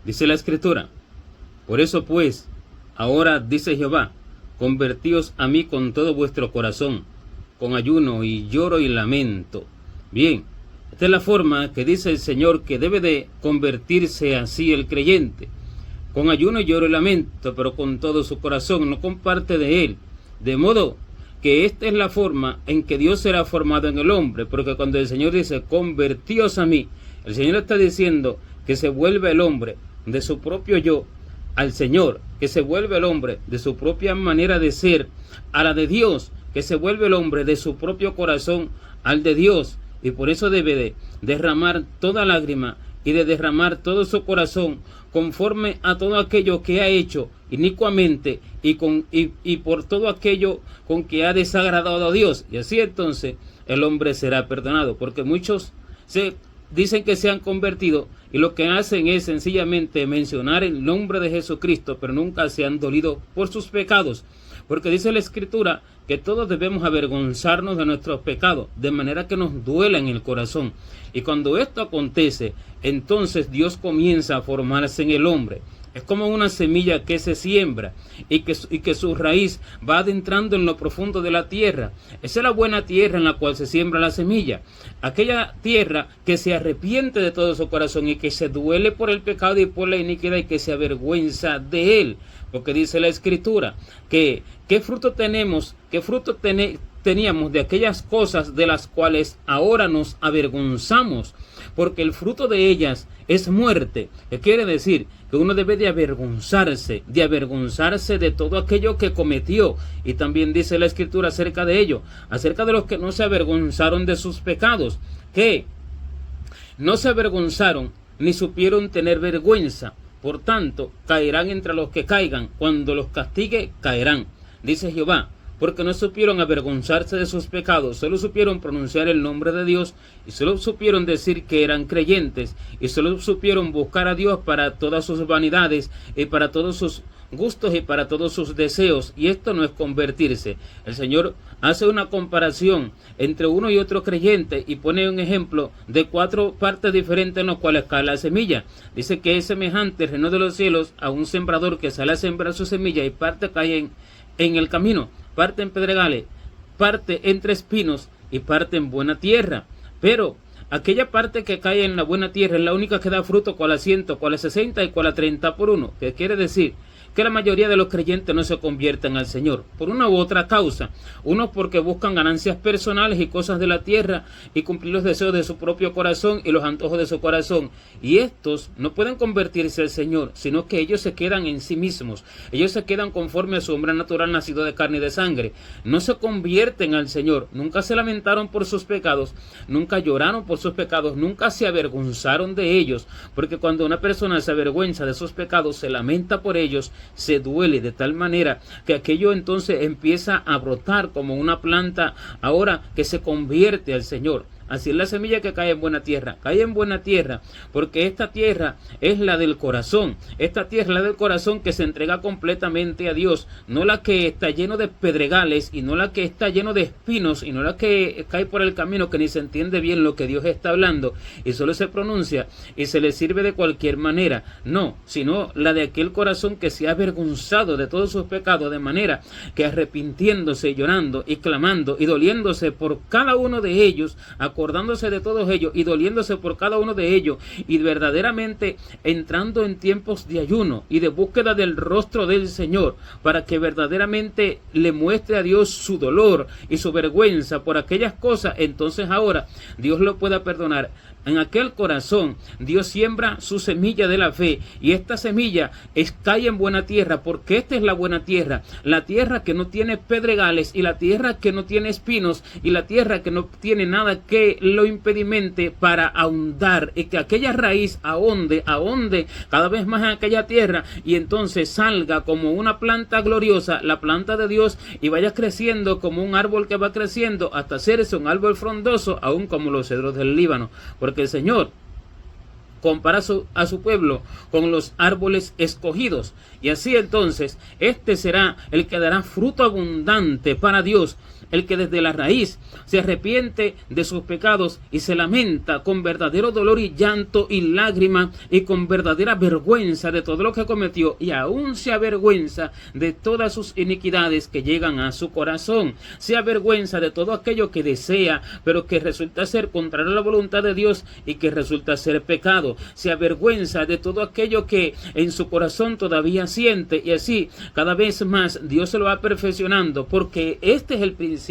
Dice la Escritura: por eso pues, ahora dice Jehová, convertíos a mí con todo vuestro corazón, con ayuno y lloro y lamento. Bien, esta es la forma que dice el Señor que debe de convertirse así el creyente. Con ayuno, lloro y lamento, pero con todo su corazón, no con parte de él. De modo que esta es la forma en que Dios será formado en el hombre, porque cuando el Señor dice, convertíos a mí, el Señor está diciendo que se vuelve el hombre de su propio yo al Señor, que se vuelve el hombre de su propia manera de ser a la de Dios, que se vuelve el hombre de su propio corazón al de Dios, y por eso debe de derramar toda lágrima y de derramar todo su corazón conforme a todo aquello que ha hecho inicuamente y por todo aquello con que ha desagradado a Dios. Y así entonces el hombre será perdonado, porque muchos se dicen que se han convertido y lo que hacen es sencillamente mencionar el nombre de Jesucristo, pero nunca se han dolido por sus pecados. Porque dice la Escritura que todos debemos avergonzarnos de nuestros pecados, de manera que nos duela en el corazón. Y cuando esto acontece, entonces Dios comienza a formarse en el hombre. Es como una semilla que se siembra y que su raíz va adentrando en lo profundo de la tierra. Esa es la buena tierra en la cual se siembra la semilla. Aquella tierra que se arrepiente de todo su corazón y que se duele por el pecado y por la iniquidad y que se avergüenza de él. Porque dice la Escritura que qué fruto tenemos, teníamos de aquellas cosas de las cuales ahora nos avergonzamos, porque el fruto de ellas es muerte. ¿Qué quiere decir? Que uno debe de avergonzarse de todo aquello que cometió. Y también dice la Escritura acerca de ello, acerca de los que no se avergonzaron de sus pecados, que no se avergonzaron ni supieron tener vergüenza. Por tanto, caerán entre los que caigan, cuando los castigue, caerán, dice Jehová, porque no supieron avergonzarse de sus pecados, solo supieron pronunciar el nombre de Dios, y solo supieron decir que eran creyentes, y solo supieron buscar a Dios para todas sus vanidades, y para todos sus gustos, y para todos sus deseos, y esto no es convertirse. El Señor hace una comparación entre uno y otro creyente, y pone un ejemplo de 4 partes diferentes en las cuales cae la semilla. Dice que es semejante el reino de los cielos a un sembrador que sale a sembrar su semilla, y parte cae en el camino, parte en pedregales, parte entre espinos y parte en buena tierra. Pero aquella parte que cae en la buena tierra es la única que da fruto, cual a 100, cual a 60 y cual a 30 por uno. Que quiere decir que la mayoría de los creyentes no se convierten al Señor por una u otra causa. Unos porque buscan ganancias personales y cosas de la tierra y cumplir los deseos de su propio corazón y los antojos de su corazón. Y estos no pueden convertirse al Señor, sino que ellos se quedan en sí mismos. Ellos se quedan conforme a su hombre natural nacido de carne y de sangre. No se convierten al Señor. Nunca se lamentaron por sus pecados, nunca lloraron por sus pecados, nunca se avergonzaron de ellos. Porque cuando una persona se avergüenza de sus pecados, se lamenta por ellos, se duele de tal manera que aquello entonces empieza a brotar como una planta ahora que se convierte al Señor. Así es la semilla que cae en buena tierra. Cae en buena tierra porque esta tierra es la del corazón. Esta tierra es la del corazón que se entrega completamente a Dios. No la que está lleno de pedregales y no la que está lleno de espinos y no la que cae por el camino que ni se entiende bien lo que Dios está hablando y solo se pronuncia y se le sirve de cualquier manera. No, sino la de aquel corazón que se ha avergonzado de todos sus pecados, de manera que arrepintiéndose, llorando y clamando y doliéndose por cada uno de ellos, acordándose de todos ellos y doliéndose por cada uno de ellos y verdaderamente entrando en tiempos de ayuno y de búsqueda del rostro del Señor para que verdaderamente le muestre a Dios su dolor y su vergüenza por aquellas cosas, entonces ahora Dios lo pueda perdonar. En aquel corazón Dios siembra su semilla de la fe y esta semilla cae en buena tierra, porque esta es la buena tierra, la tierra que no tiene pedregales y la tierra que no tiene espinos y la tierra que no tiene nada que lo impedimente para ahondar y que aquella raíz ahonde cada vez más en aquella tierra y entonces salga como una planta gloriosa, la planta de Dios, y vaya creciendo como un árbol que va creciendo hasta hacerse un árbol frondoso, aún como los cedros del Líbano. Porque el Señor compara a su pueblo con los árboles escogidos. Y así entonces, este será el que dará fruto abundante para Dios, el que desde la raíz se arrepiente de sus pecados y se lamenta con verdadero dolor y llanto y lágrima y con verdadera vergüenza de todo lo que cometió, y aún se avergüenza de todas sus iniquidades que llegan a su corazón, se avergüenza de todo aquello que desea, pero que resulta ser contrario a la voluntad de Dios y que resulta ser pecado, se avergüenza de todo aquello que en su corazón todavía siente, y así cada vez más Dios se lo va perfeccionando, porque este es el principio,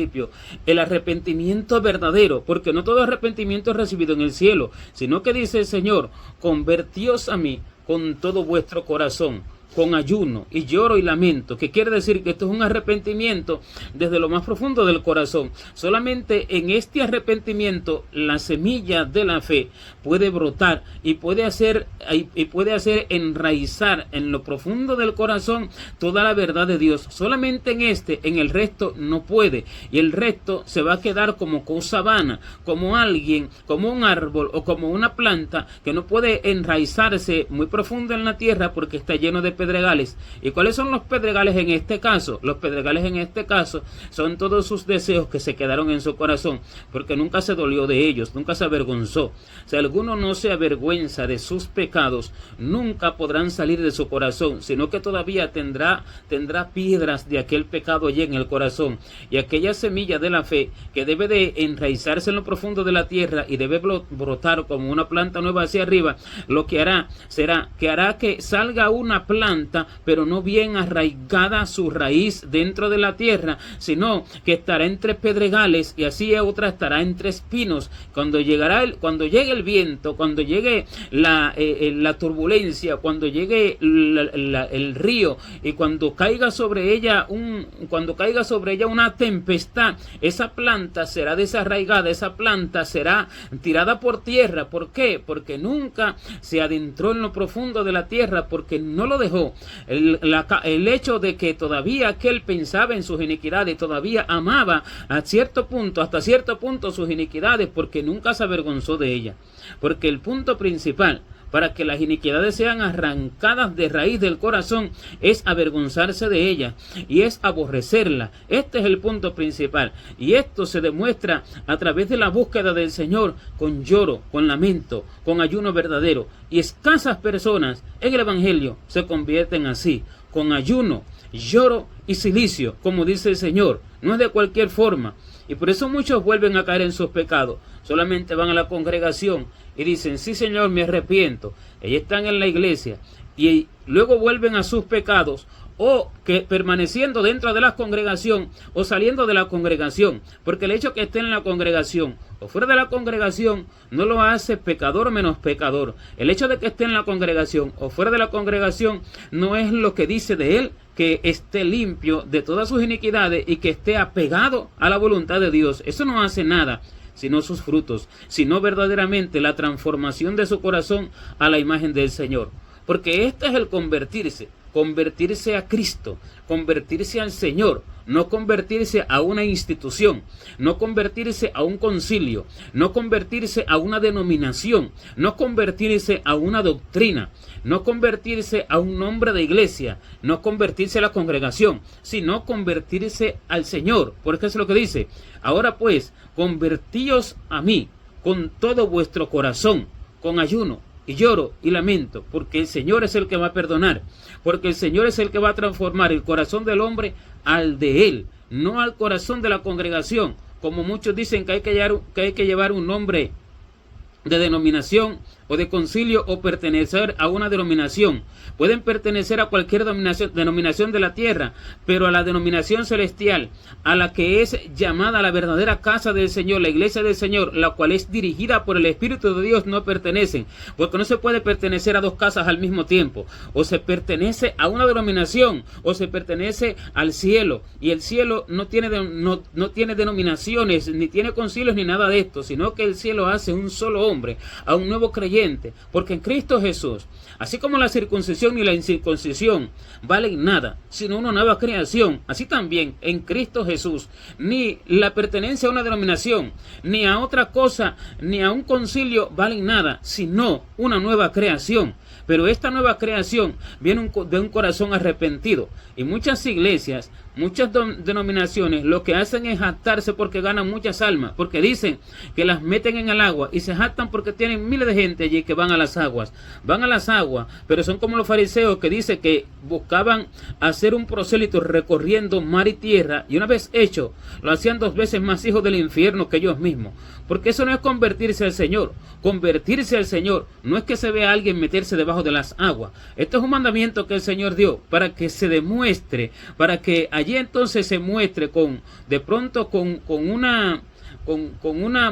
el arrepentimiento verdadero, porque no todo arrepentimiento es recibido en el cielo, sino que dice el Señor: convertíos a mí con todo vuestro corazón, con ayuno y lloro y lamento, que quiere decir que esto es un arrepentimiento desde lo más profundo del corazón. Solamente en este arrepentimiento la semilla de la fe puede brotar y puede hacer enraizar en lo profundo del corazón toda la verdad de Dios. Solamente en el resto no puede, y el resto se va a quedar como cosa vana, como alguien, como un árbol o como una planta que no puede enraizarse muy profundo en la tierra porque está lleno de pedregales. ¿Y cuáles son los pedregales en este caso? Los pedregales en este caso son todos sus deseos que se quedaron en su corazón, porque nunca se dolió de ellos, nunca se avergonzó. Si alguno no se avergüenza de sus pecados, nunca podrán salir de su corazón, sino que todavía tendrá piedras de aquel pecado allí en el corazón. Y aquella semilla de la fe que debe de enraizarse en lo profundo de la tierra y debe brotar como una planta nueva hacia arriba, lo que hará será que hará que salga una planta, pero no bien arraigada su raíz dentro de la tierra, sino que estará entre pedregales, y así otra estará entre espinos. Cuando llegue el viento, cuando llegue la turbulencia, cuando llegue el río, y cuando caiga sobre ella una tempestad, esa planta será desarraigada, esa planta será tirada por tierra. ¿Por qué? Porque nunca se adentró en lo profundo de la tierra, porque no lo dejó. El hecho de que todavía aquel pensaba en sus iniquidades, todavía amaba hasta cierto punto sus iniquidades, porque nunca se avergonzó de ella. Porque el punto principal para que las iniquidades sean arrancadas de raíz del corazón es avergonzarse de ella y es aborrecerla. Este es el punto principal, y esto se demuestra a través de la búsqueda del Señor con lloro, con lamento, con ayuno verdadero. Y escasas personas en el Evangelio se convierten así, con ayuno, lloro y cilicio, como dice el Señor. No es de cualquier forma. Y por eso muchos vuelven a caer en sus pecados. Solamente van a la congregación y dicen: sí, Señor, me arrepiento. Ellos están en la iglesia y luego vuelven a sus pecados, o que permaneciendo dentro de la congregación o saliendo de la congregación, porque el hecho que esté en la congregación o fuera de la congregación no lo hace pecador o menos pecador. El hecho de que esté en la congregación o fuera de la congregación no es lo que dice de él que esté limpio de todas sus iniquidades y que esté apegado a la voluntad de Dios. Eso no hace nada, sino sus frutos, sino verdaderamente la transformación de su corazón a la imagen del Señor. Porque este es el convertirse a Cristo, convertirse al Señor, no convertirse a una institución, no convertirse a un concilio, no convertirse a una denominación, no convertirse a una doctrina, no convertirse a un nombre de iglesia, no convertirse a la congregación, sino convertirse al Señor. Porque eso es lo que dice: ahora pues, convertíos a mí con todo vuestro corazón, con ayuno y lloro y lamento, porque el Señor es el que va a perdonar, porque el Señor es el que va a transformar el corazón del hombre al de él, no al corazón de la congregación, como muchos dicen que hay que llevar un nombre de denominación o de concilio o pertenecer a una denominación. Pueden pertenecer a cualquier denominación de la tierra, pero a la denominación celestial, a la que es llamada la verdadera casa del Señor, la iglesia del Señor, la cual es dirigida por el Espíritu de Dios, no pertenecen, porque no se puede pertenecer a dos casas al mismo tiempo. O se pertenece a una denominación o se pertenece al cielo, y el cielo no tiene denominaciones, ni tiene concilios, ni nada de esto, sino que el cielo hace un solo hombre, a un nuevo creyente, porque en Cristo Jesús, así como la circuncisión ni la incircuncisión valen nada, sino una nueva creación, así también en Cristo Jesús, ni la pertenencia a una denominación, ni a otra cosa, ni a un concilio valen nada, sino una nueva creación. Pero esta nueva creación viene de un corazón arrepentido. Y muchas iglesias, muchas denominaciones, lo que hacen es jactarse porque ganan muchas almas, porque dicen que las meten en el agua y se jactan porque tienen miles de gente allí que van a las aguas. Van a las aguas, pero son como los fariseos que dicen que buscaban hacer un prosélito recorriendo mar y tierra, y una vez hecho, lo hacían 2 veces más hijos del infierno que ellos mismos. Porque eso no es convertirse al Señor. Convertirse al Señor no es que se vea a alguien meterse debajo de las aguas. Esto es un mandamiento que el Señor dio para que se demuestre, para que allí entonces se muestre de pronto con una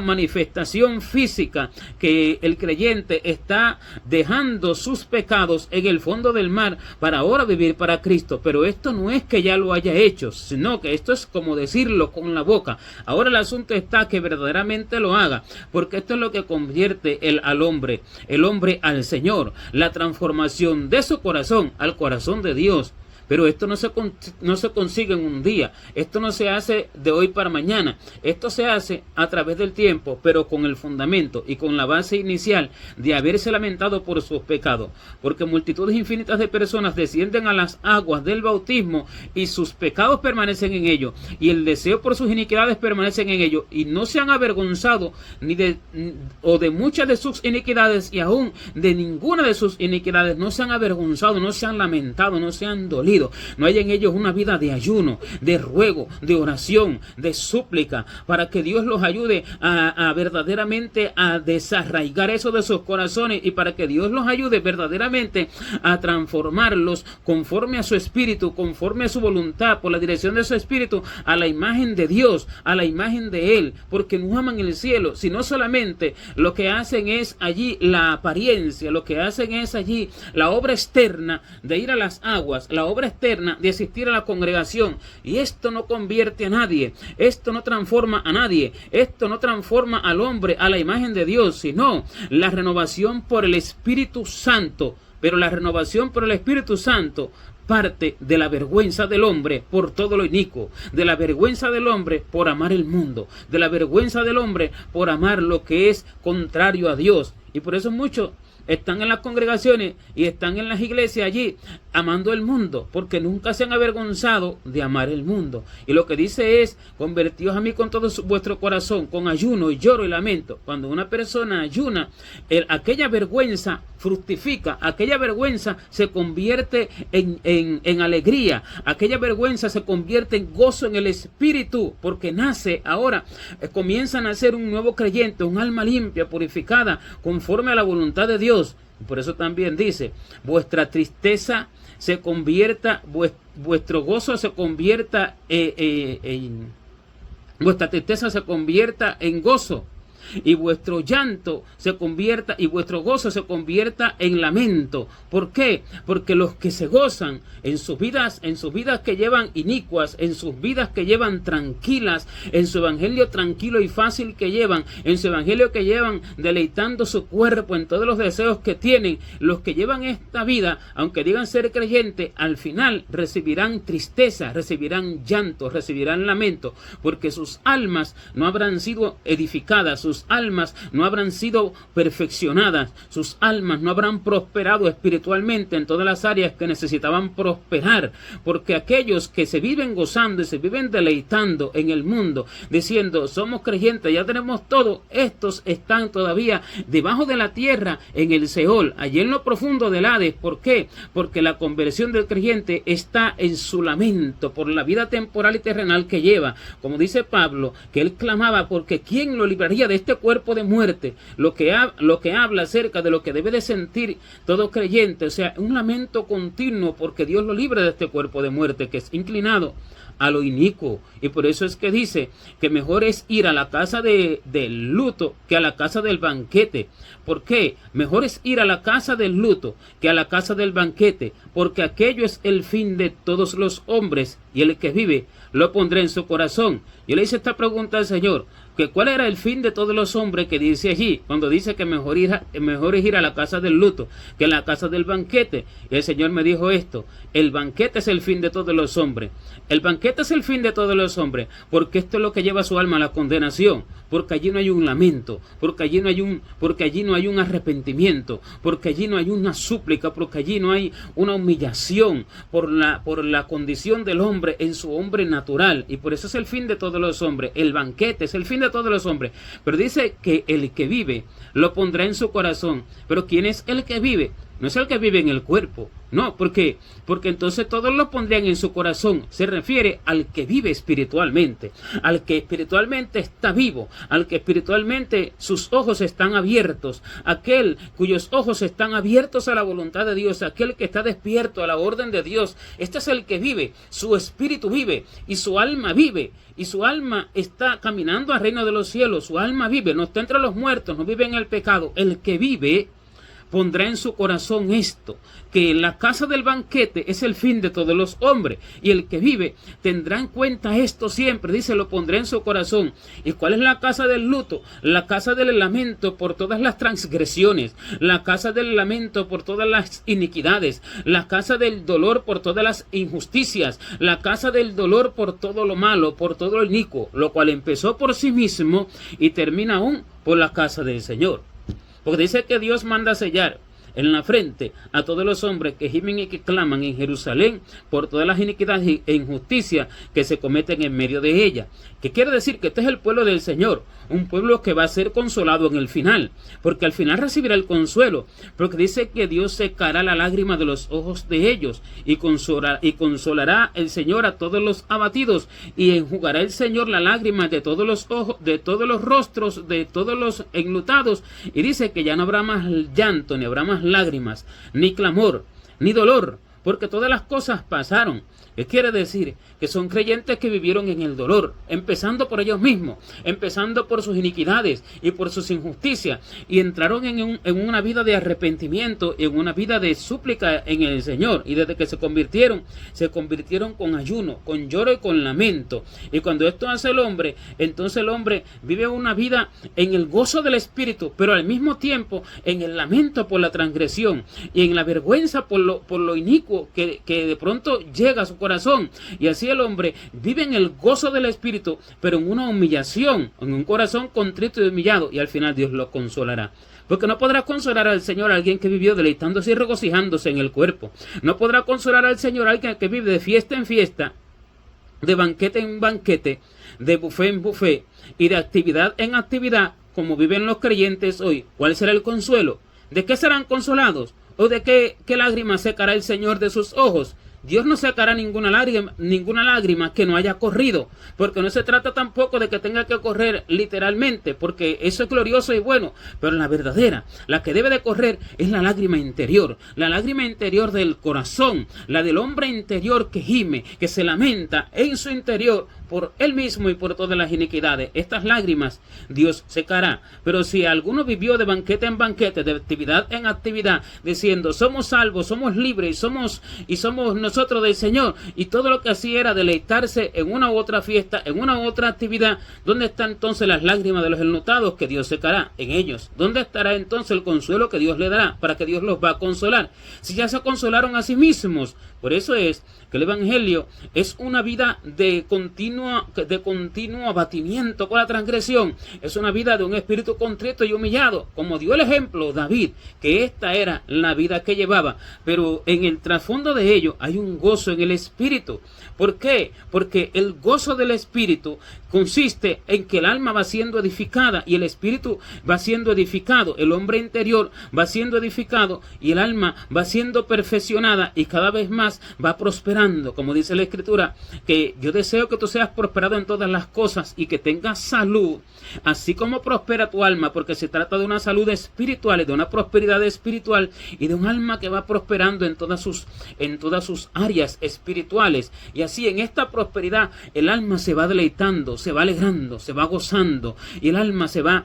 manifestación física que el creyente está dejando sus pecados en el fondo del mar para ahora vivir para Cristo. Pero esto no es que ya lo haya hecho, sino que esto es como decirlo con la boca. Ahora el asunto está que verdaderamente lo haga, porque esto es lo que convierte el hombre al Señor, la transformación de su corazón al corazón de Dios. Pero esto no se consigue en un día. Esto no se hace de hoy para mañana. Esto se hace a través del tiempo, pero con el fundamento y con la base inicial de haberse lamentado por sus pecados. Porque multitudes infinitas de personas descienden a las aguas del bautismo y sus pecados permanecen en ellos. Y el deseo por sus iniquidades permanecen en ellos. Y no se han avergonzado de muchas de sus iniquidades, y aún de ninguna de sus iniquidades. No se han avergonzado, no se han lamentado, no se han dolido. No hay en ellos una vida de ayuno, de ruego, de oración, de súplica, para que Dios los ayude a verdaderamente a desarraigar eso de sus corazones, y para que Dios los ayude verdaderamente a transformarlos conforme a su espíritu, conforme a su voluntad, por la dirección de su espíritu, a la imagen de Dios, a la imagen de Él, porque no aman el cielo, sino solamente lo que hacen es allí la apariencia, lo que hacen es allí la obra externa de ir a las aguas, la obra externa de asistir a la congregación. Y esto no convierte a nadie, esto no transforma a nadie, esto no transforma al hombre a la imagen de Dios, sino la renovación por el Espíritu Santo. Pero la renovación por el Espíritu Santo parte de la vergüenza del hombre por todo lo inicuo, de la vergüenza del hombre por amar el mundo, de la vergüenza del hombre por amar lo que es contrario a Dios. Y por eso muchos están en las congregaciones y están en las iglesias allí amando el mundo, porque nunca se han avergonzado de amar el mundo. Y lo que dice es: convertíos a mí con todo vuestro corazón, con ayuno y lloro y lamento. Cuando una persona ayuna, aquella vergüenza fructifica, aquella vergüenza se convierte en alegría, aquella vergüenza se convierte en gozo en el espíritu, porque nace ahora, comienza a nacer un nuevo creyente, un alma limpia, purificada, conforme a la voluntad de Dios. Por eso también dice: vuestra tristeza se convierta, vuestro gozo se convierta vuestra tristeza se convierta en gozo, y vuestro llanto se convierta, y vuestro gozo se convierta en lamento. ¿Por qué? Porque los que se gozan en sus vidas que llevan inicuas, en sus vidas que llevan tranquilas, en su evangelio tranquilo y fácil que llevan, en su evangelio que llevan deleitando su cuerpo en todos los deseos que tienen, los que llevan esta vida, aunque digan ser creyentes, al final recibirán tristeza, recibirán llanto, recibirán lamento, porque sus almas no habrán sido edificadas, sus almas no habrán sido perfeccionadas, sus almas no habrán prosperado espiritualmente en todas las áreas que necesitaban prosperar, porque aquellos que se viven gozando y se viven deleitando en el mundo, diciendo somos creyentes, ya tenemos todo, estos están todavía debajo de la tierra, en el Seol, allí en lo profundo del Hades. ¿Por qué? Porque la conversión del creyente está en su lamento por la vida temporal y terrenal que lleva, como dice Pablo, que él clamaba porque ¿quién lo libraría de este cuerpo de muerte? Lo que habla acerca de lo que debe de sentir todo creyente, o sea, un lamento continuo porque Dios lo libre de este cuerpo de muerte que es inclinado a lo inicuo. Y por eso es que dice que mejor es ir a la casa del luto que a la casa del banquete. ¿Por qué? Mejor es ir a la casa del luto que a la casa del banquete, porque aquello es el fin de todos los hombres, y el que vive lo pondré en su corazón. Yo le hice esta pregunta al Señor: ¿Cuál era el fin de todos los hombres que dice allí? Cuando dice que mejor es ir a la casa del luto que a la casa del banquete. Y el Señor me dijo esto: el banquete es el fin de todos los hombres. El banquete es el fin de todos los hombres, porque esto es lo que lleva a su alma a la condenación, porque allí no hay un lamento, porque allí no hay un arrepentimiento, porque allí no hay una súplica, porque allí no hay una humillación por la condición del hombre en su hombre natural. Y por eso es el fin de todos los hombres. El banquete es el fin de todos los hombres. Pero dice que el que vive lo pondrá en su corazón. Pero ¿quién es el que vive? No es el que vive en el cuerpo, no, ¿por qué? Porque entonces todos lo pondrían en su corazón. Se refiere al que vive espiritualmente, al que espiritualmente está vivo, al que espiritualmente sus ojos están abiertos, aquel cuyos ojos están abiertos a la voluntad de Dios, aquel que está despierto a la orden de Dios. Este es el que vive, su espíritu vive y su alma vive. Y su alma está caminando al reino de los cielos, su alma vive, no está entre los muertos, no vive en el pecado. El que vive pondrá en su corazón esto, que la casa del banquete es el fin de todos los hombres, y el que vive tendrá en cuenta esto siempre. Dice, lo pondrá en su corazón. ¿Y cuál es la casa del luto? La casa del lamento por todas las transgresiones, la casa del lamento por todas las iniquidades, la casa del dolor por todas las injusticias, la casa del dolor por todo lo malo, por todo lo inicuo, lo cual empezó por sí mismo y termina aún por la casa del Señor. Porque dice que Dios manda sellar en la frente a todos los hombres que gimen y que claman en Jerusalén por todas las iniquidades e injusticias que se cometen en medio de ella. ¿Qué quiere decir? Que este es el pueblo del Señor, un pueblo que va a ser consolado en el final, porque al final recibirá el consuelo, porque dice que Dios secará la lágrima de los ojos de ellos y consolará el Señor a todos los abatidos, y enjugará el Señor la lágrima de todos los ojos, de todos los rostros, de todos los enlutados, y dice que ya no habrá más llanto, ni habrá más lágrimas, ni clamor, ni dolor, porque todas las cosas pasaron. ¿Qué quiere decir? Que son creyentes que vivieron en el dolor, empezando por ellos mismos, empezando por sus iniquidades y por sus injusticias, y entraron en una vida de arrepentimiento, en una vida de súplica en el Señor, y desde que se convirtieron con ayuno, con lloro y con lamento. Y cuando esto hace el hombre, entonces el hombre vive una vida en el gozo del Espíritu, pero al mismo tiempo en el lamento por la transgresión y en la vergüenza por lo inicuo que de pronto llega a su corazón. Y así el hombre vive en el gozo del Espíritu, pero en una humillación, en un corazón contrito y humillado, y al final Dios lo consolará. Porque no podrá consolar al Señor a alguien que vivió deleitándose y regocijándose en el cuerpo. No podrá consolar al Señor a alguien que vive de fiesta en fiesta, de banquete en banquete, de buffet en buffet y de actividad en actividad, como viven los creyentes hoy. ¿Cuál será el consuelo? ¿De qué serán consolados? ¿O de qué lágrimas secará el Señor de sus ojos? Dios no sacará ninguna lágrima que no haya corrido, porque no se trata tampoco de que tenga que correr literalmente, porque eso es glorioso y bueno, pero la verdadera, la que debe de correr es la lágrima interior del corazón, la del hombre interior que gime, que se lamenta en su interior por él mismo y por todas las iniquidades. Estas lágrimas Dios secará. Pero si alguno vivió de banquete en banquete, de actividad en actividad, diciendo somos salvos, somos libres y somos nosotros del Señor, y todo lo que hacía era deleitarse en una u otra fiesta, en una u otra actividad, ¿dónde están entonces las lágrimas de los enlutados que Dios secará en ellos? ¿Dónde estará entonces el consuelo que Dios le dará para que Dios los va a consolar? Si ya se consolaron a sí mismos. Por eso es que el Evangelio es una vida de continuo abatimiento con la transgresión. Es una vida de un espíritu contrito y humillado, como dio el ejemplo David, que esta era la vida que llevaba. Pero en el trasfondo de ello hay un gozo en el espíritu. ¿Por qué? Porque el gozo del espíritu consiste en que el alma va siendo edificada y el espíritu va siendo edificado. El hombre interior va siendo edificado y el alma va siendo perfeccionada y cada vez más va prosperando. Como dice la Escritura, que yo deseo que tú seas prosperado en todas las cosas y que tengas salud, así como prospera tu alma, porque se trata de una salud espiritual y de una prosperidad espiritual y de un alma que va prosperando en todas sus áreas espirituales. Y así en esta prosperidad el alma se va deleitando, se va alegrando, se va gozando, y el alma se va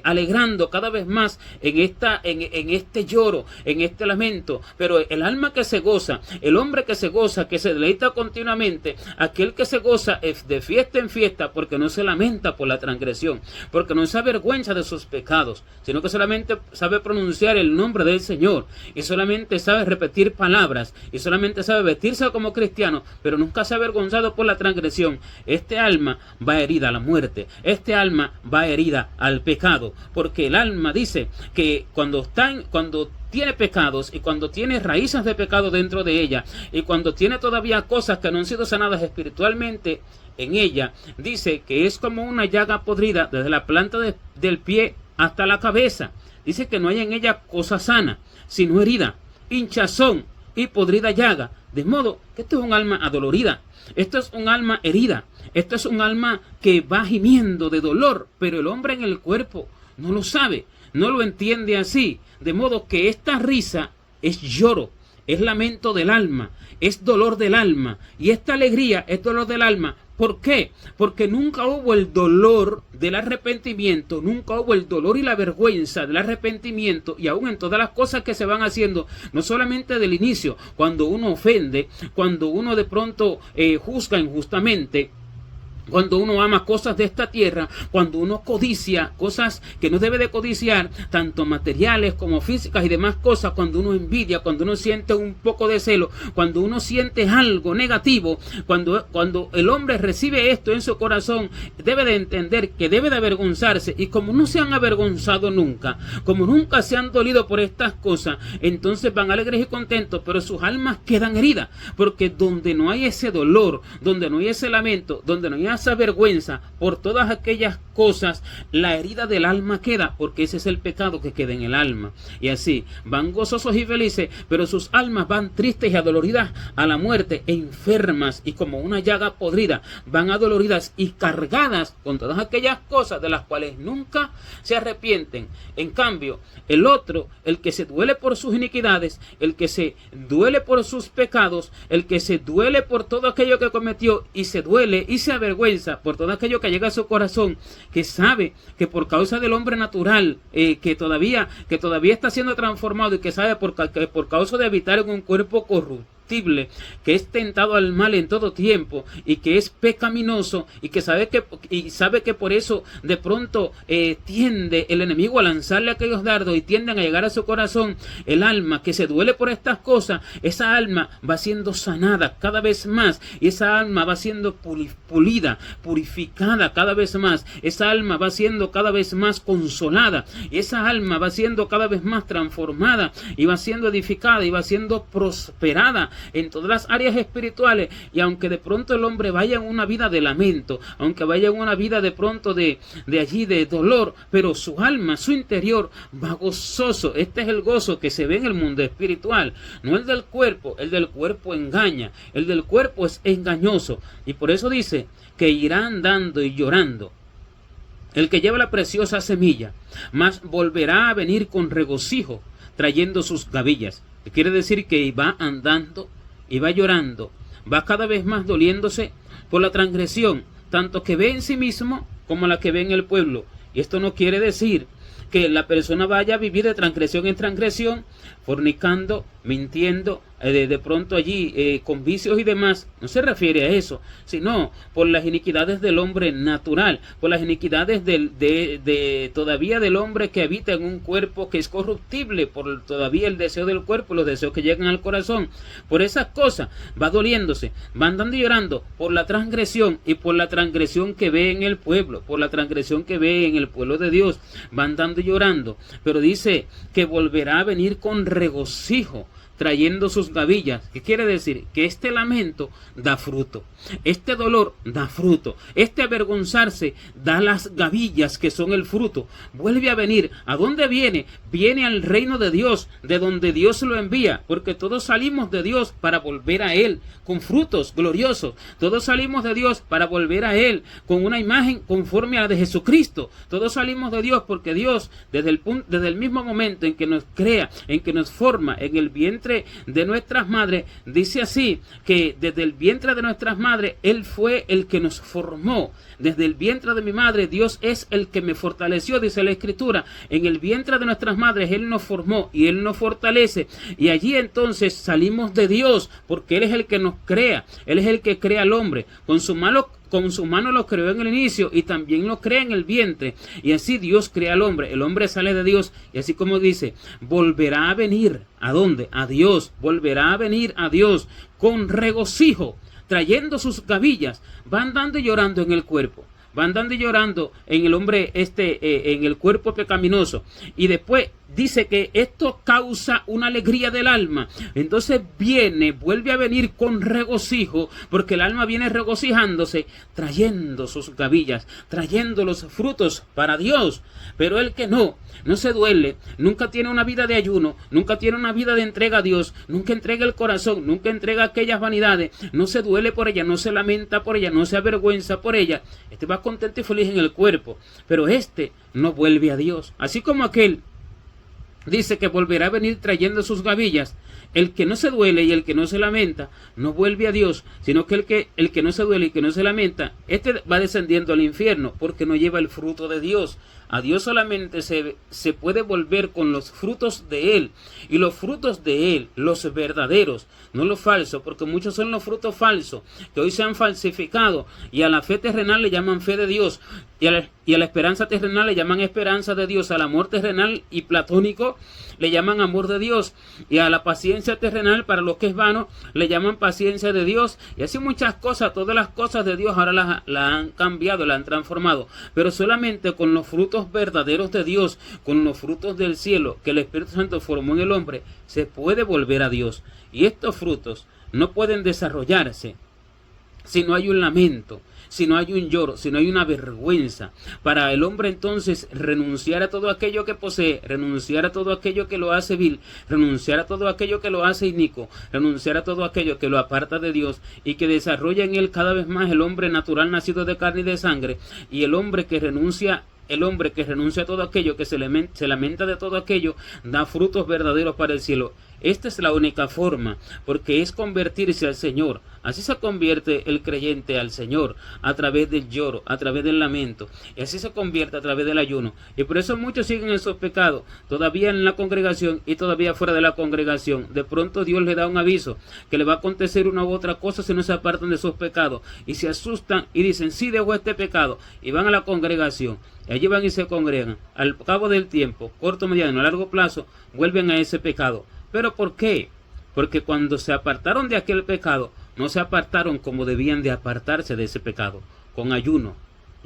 alegrando cada vez más en este lloro, en este lamento. Pero el alma que se goza, el hombre que se goza, que se deleita continuamente, aquel que se goza es de fiesta en fiesta, porque no se lamenta por la transgresión, porque no se avergüenza de sus pecados, sino que solamente sabe pronunciar el nombre del Señor, y solamente sabe repetir palabras, y solamente sabe vestirse como cristiano, pero nunca se ha avergonzado por la transgresión. Este alma va herida a la muerte, este alma va herida al pecado, porque el alma dice que cuando tiene pecados y cuando tiene raíces de pecado dentro de ella, y cuando tiene todavía cosas que no han sido sanadas espiritualmente en ella, dice que es como una llaga podrida desde la planta del pie hasta la cabeza. Dice que no hay en ella cosa sana, sino herida, hinchazón y podrida llaga. De modo que esto es un alma adolorida, esto es un alma herida, esto es un alma que va gimiendo de dolor, pero el hombre en el cuerpo no lo sabe, no lo entiende así. De modo que esta risa es lloro, es lamento del alma, es dolor del alma, y esta alegría es dolor del alma. ¿Por qué? Porque nunca hubo el dolor del arrepentimiento, nunca hubo el dolor y la vergüenza del arrepentimiento, y aún en todas las cosas que se van haciendo, no solamente del inicio, cuando uno ofende, cuando uno de pronto juzga injustamente, cuando uno ama cosas de esta tierra, cuando uno codicia cosas que no debe de codiciar, tanto materiales como físicas y demás cosas, cuando uno envidia, cuando uno siente un poco de celo, cuando uno siente algo negativo, cuando el hombre recibe esto en su corazón, debe de entender que debe de avergonzarse, y como no se han avergonzado nunca, como nunca se han dolido por estas cosas, entonces van alegres y contentos, pero sus almas quedan heridas, porque donde no hay ese dolor, donde no hay ese lamento, donde no hay esa vergüenza por todas aquellas cosas, la herida del alma queda, porque ese es el pecado que queda en el alma. Y así van gozosos y felices, pero sus almas van tristes y adoloridas a la muerte, enfermas y como una llaga podrida, van adoloridas y cargadas con todas aquellas cosas de las cuales nunca se arrepienten. En cambio, el otro, el que se duele por sus iniquidades, el que se duele por sus pecados, el que se duele por todo aquello que cometió y se duele y se avergüenza por todo aquello que llega a su corazón, que sabe que por causa del hombre natural, que todavía está siendo transformado, y que sabe que por causa de habitar en un cuerpo corrupto, que es tentado al mal en todo tiempo, y que es pecaminoso, y que sabe que por eso de pronto tiende el enemigo a lanzarle aquellos dardos y tienden a llegar a su corazón. El alma que se duele por estas cosas, esa alma va siendo sanada cada vez más, y esa alma va siendo pulida, purificada cada vez más, esa alma va siendo cada vez más consolada, y esa alma va siendo cada vez más transformada, y va siendo edificada, y va siendo prosperada en todas las áreas espirituales. Y aunque de pronto el hombre vaya en una vida de lamento, aunque vaya en una vida de pronto de dolor, pero su alma, su interior va gozoso. Este es el gozo que se ve en el mundo espiritual, no el del cuerpo. El del cuerpo engaña, el del cuerpo es engañoso, y por eso dice que irá andando y llorando el que lleva la preciosa semilla, mas volverá a venir con regocijo trayendo sus gavillas. Quiere decir que va andando y va llorando, va cada vez más doliéndose por la transgresión, tanto que ve en sí mismo como la que ve en el pueblo. Y esto no quiere decir que la persona vaya a vivir de transgresión en transgresión, fornicando, mintiendo, de pronto allí con vicios y demás. No se refiere a eso, sino por las iniquidades del hombre natural, por las iniquidades todavía del hombre que habita en un cuerpo que es corruptible, por todavía el deseo del cuerpo, los deseos que llegan al corazón. Por esas cosas va doliéndose, va andando y llorando por la transgresión, y por la transgresión que ve en el pueblo, por la transgresión que ve en el pueblo de Dios, va andando y llorando. Pero dice que volverá a venir con regocijo trayendo sus gavillas. ¿Qué quiere decir? Que este lamento da fruto, este dolor da fruto, este avergonzarse da las gavillas que son el fruto. Vuelve a venir. ¿A dónde viene? Viene al reino de Dios, de donde Dios lo envía, porque todos salimos de Dios para volver a Él con frutos gloriosos. Todos salimos de Dios para volver a Él con una imagen conforme a la de Jesucristo. Todos salimos de Dios porque Dios, desde el mismo momento en que nos crea, en que nos forma en el vientre vientre de nuestras madres, dice así, que desde el vientre de nuestras madres, Él fue el que nos formó. Desde el vientre de mi madre, Dios es el que me fortaleció, dice la Escritura. En el vientre de nuestras madres, Él nos formó y Él nos fortalece. Y allí entonces salimos de Dios, porque Él es el que nos crea. Él es el que crea al hombre. Con su mano lo creó en el inicio y también lo crea en el vientre. Y así Dios crea al hombre. El hombre sale de Dios y así como dice, volverá a venir. ¿A dónde? A Dios. Volverá a venir a Dios con regocijo, trayendo sus gavillas. Van dando y llorando en el cuerpo. Van dando y llorando en el hombre en el cuerpo pecaminoso. Y después dice que esto causa una alegría del alma. Entonces vuelve a venir con regocijo, porque el alma viene regocijándose, trayendo sus gavillas, trayendo los frutos para Dios. Pero el que no se duele, nunca tiene una vida de ayuno, nunca tiene una vida de entrega a Dios, nunca entrega el corazón, nunca entrega aquellas vanidades, no se duele por ella, no se lamenta por ella, no se avergüenza por ella. Este va contento y feliz en el cuerpo, pero este no vuelve a Dios. Así como aquel dice que volverá a venir trayendo sus gavillas. El que no se duele y el que no se lamenta no vuelve a Dios, sino que el que no se duele y que no se lamenta, este va descendiendo al infierno porque no lleva el fruto de Dios. A Dios solamente se puede volver con los frutos de Él, y los frutos de Él, los verdaderos, no los falsos, porque muchos son los frutos falsos que hoy se han falsificado, y a la fe terrenal le llaman fe de Dios, y a la esperanza terrenal le llaman esperanza de Dios, al amor terrenal y platónico le llaman amor de Dios, y a la paciencia terrenal, para lo que es vano, le llaman paciencia de Dios, y así muchas cosas. Todas las cosas de Dios ahora las han cambiado, las han transformado, pero solamente con los frutos verdaderos de Dios, con los frutos del cielo que el Espíritu Santo formó en el hombre, se puede volver a Dios. Y estos frutos no pueden desarrollarse si no hay un lamento, si no hay un lloro, si no hay una vergüenza. Para el hombre entonces renunciar a todo aquello que posee, renunciar a todo aquello que lo hace vil, renunciar a todo aquello que lo hace inicuo, renunciar a todo aquello que lo aparta de Dios, y que desarrolla en él cada vez más el hombre natural nacido de carne y de sangre, y el hombre que renuncia a todo aquello, que se lamenta de todo aquello, da frutos verdaderos para el cielo. Esta es la única forma, porque es convertirse al Señor. Así se convierte el creyente al Señor, a través del lloro, a través del lamento, y así se convierte a través del ayuno. Y por eso muchos siguen esos pecados, todavía en la congregación y todavía fuera de la congregación. De pronto Dios le da un aviso, que le va a acontecer una u otra cosa si no se apartan de sus pecados, y se asustan y dicen, sí, dejo este pecado, y van a la congregación. Y allí van y se congregan. Al cabo del tiempo, corto, mediano, a largo plazo, vuelven a ese pecado. ¿Pero por qué? Porque cuando se apartaron de aquel pecado, no se apartaron como debían de apartarse de ese pecado, con ayuno,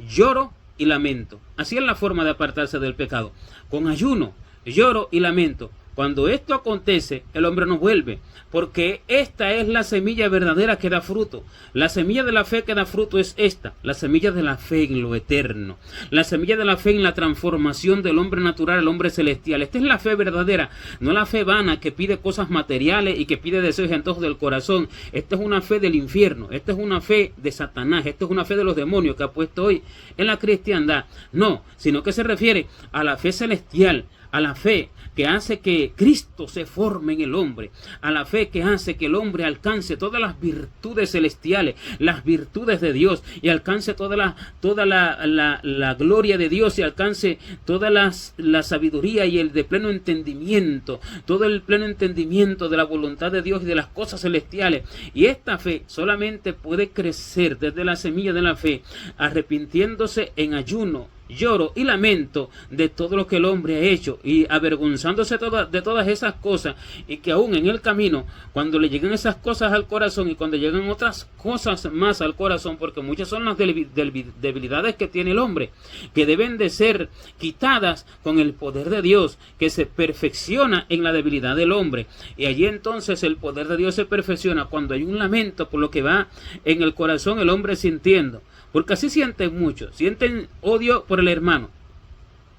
lloro y lamento. Así es la forma de apartarse del pecado, con ayuno, lloro y lamento. Cuando esto acontece, el hombre no vuelve, porque esta es la semilla verdadera que da fruto. La semilla de la fe que da fruto es esta, la semilla de la fe en lo eterno, la semilla de la fe en la transformación del hombre natural al hombre celestial. Esta es la fe verdadera, no la fe vana que pide cosas materiales y que pide deseos y antojos del corazón. Esta es una fe del infierno, esta es una fe de Satanás, esta es una fe de los demonios que ha puesto hoy en la cristiandad. No, sino que se refiere a la fe celestial, a la fe que hace que Cristo se forme en el hombre, a la fe que hace que el hombre alcance todas las virtudes celestiales, las virtudes de Dios, y alcance toda la gloria de Dios, y alcance toda la sabiduría y el de pleno entendimiento, todo el pleno entendimiento de la voluntad de Dios y de las cosas celestiales. Y esta fe solamente puede crecer desde la semilla de la fe, arrepintiéndose en ayuno, lloro y lamento de todo lo que el hombre ha hecho, y avergonzándose de todas esas cosas, y que aún en el camino, cuando le lleguen esas cosas al corazón, y cuando llegan otras cosas más al corazón, porque muchas son las debilidades que tiene el hombre, que deben de ser quitadas con el poder de Dios, que se perfecciona en la debilidad del hombre. Y allí entonces el poder de Dios se perfecciona cuando hay un lamento por lo que va en el corazón el hombre sintiendo. Porque así sienten muchos, sienten odio por el hermano,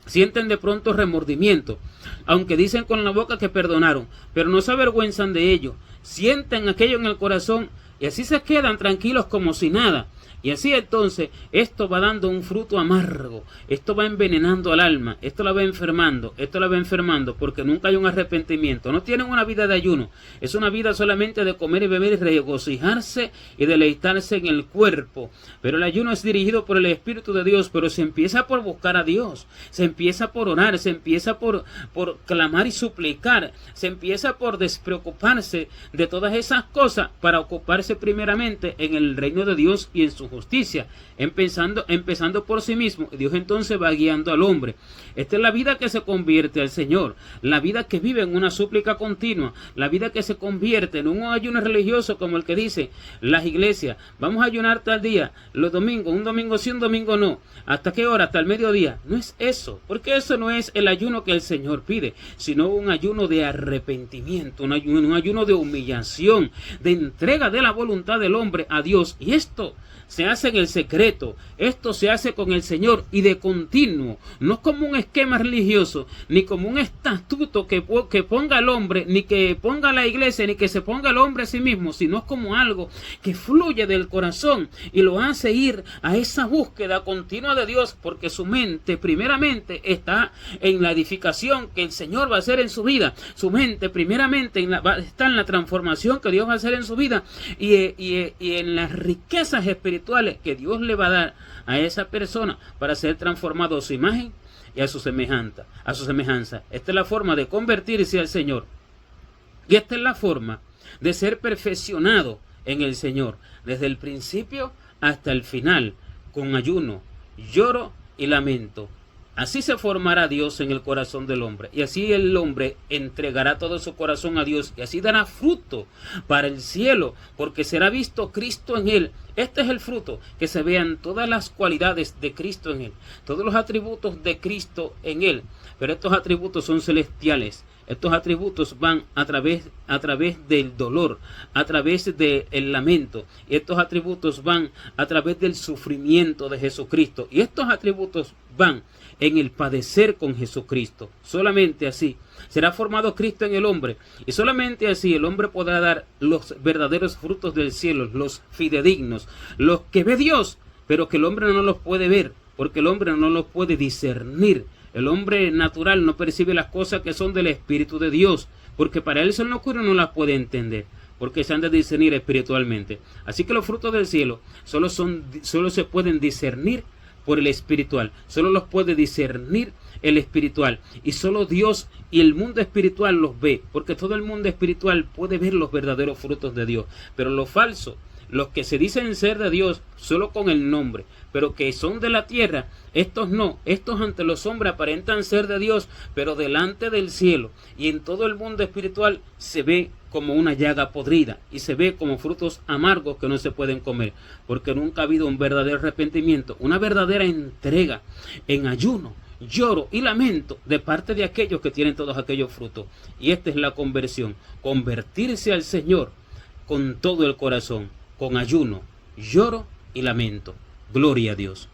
sienten de pronto remordimiento, aunque dicen con la boca que perdonaron, pero no se avergüenzan de ello, sienten aquello en el corazón y así se quedan tranquilos como si nada. Y así entonces esto va dando un fruto amargo, esto va envenenando al alma, esto la va enfermando, porque nunca hay un arrepentimiento. No tienen una vida de ayuno, es una vida solamente de comer y beber y regocijarse y deleitarse en el cuerpo. Pero el ayuno es dirigido por el Espíritu de Dios, pero se empieza por buscar a Dios, se empieza por orar, se empieza por clamar y suplicar, se empieza por despreocuparse de todas esas cosas para ocuparse primeramente en el reino de Dios y en su justicia, empezando por sí mismo. Dios entonces va guiando al hombre. Esta es la vida que se convierte al Señor, la vida que vive en una súplica continua, la vida que se convierte en un ayuno religioso como el que dice las iglesias: vamos a ayunar tal día, los domingos, un domingo sí, un domingo no. ¿Hasta qué hora? Hasta el mediodía. No es eso, porque eso no es el ayuno que el Señor pide, sino un ayuno de arrepentimiento, un ayuno de humillación, de entrega de la voluntad del hombre a Dios. Y esto se hace en el secreto, esto se hace con el Señor y de continuo, no como un esquema religioso, ni como un estatuto que ponga al hombre, ni que ponga la iglesia, ni que se ponga el hombre a sí mismo, sino como algo que fluye del corazón y lo hace ir a esa búsqueda continua de Dios, porque su mente primeramente está en la edificación que el Señor va a hacer en su vida, su mente primeramente está en la transformación que Dios va a hacer en su vida y en las riquezas espirituales que Dios le va a dar a esa persona para ser transformado a su imagen y a su semejanza. Esta es la forma de convertirse al Señor. Y esta es la forma de ser perfeccionado en el Señor, desde el principio hasta el final, con ayuno, lloro y lamento. Así se formará Dios en el corazón del hombre, y así el hombre entregará todo su corazón a Dios, y así dará fruto para el cielo, porque será visto Cristo en él. Este es el fruto, que se vean todas las cualidades de Cristo en él, todos los atributos de Cristo en él. Pero estos atributos son celestiales. Estos atributos van a través del dolor, a través del lamento. Y estos atributos van a través del sufrimiento de Jesucristo. Y estos atributos van en el padecer con Jesucristo. Solamente así será formado Cristo en el hombre. Y solamente así el hombre podrá dar los verdaderos frutos del cielo, los fidedignos, los que ve Dios, pero que el hombre no los puede ver, porque el hombre no los puede discernir. El hombre natural no percibe las cosas que son del Espíritu de Dios, porque para él son locuras y no las puede entender, porque se han de discernir espiritualmente. Así que los frutos del cielo solo se pueden discernir por el espiritual, solo los puede discernir el espiritual, y solo Dios y el mundo espiritual los ve, porque todo el mundo espiritual puede ver los verdaderos frutos de Dios, pero los falsos, los que se dicen ser de Dios solo con el nombre, pero que son de la tierra, estos no. Estos ante los hombres aparentan ser de Dios, pero delante del cielo y en todo el mundo espiritual se ve como una llaga podrida y se ve como frutos amargos que no se pueden comer, porque nunca ha habido un verdadero arrepentimiento, una verdadera entrega en ayuno, lloro y lamento de parte de aquellos que tienen todos aquellos frutos. Y esta es la conversión: convertirse al Señor con todo el corazón, con ayuno, lloro y lamento. Gloria a Dios.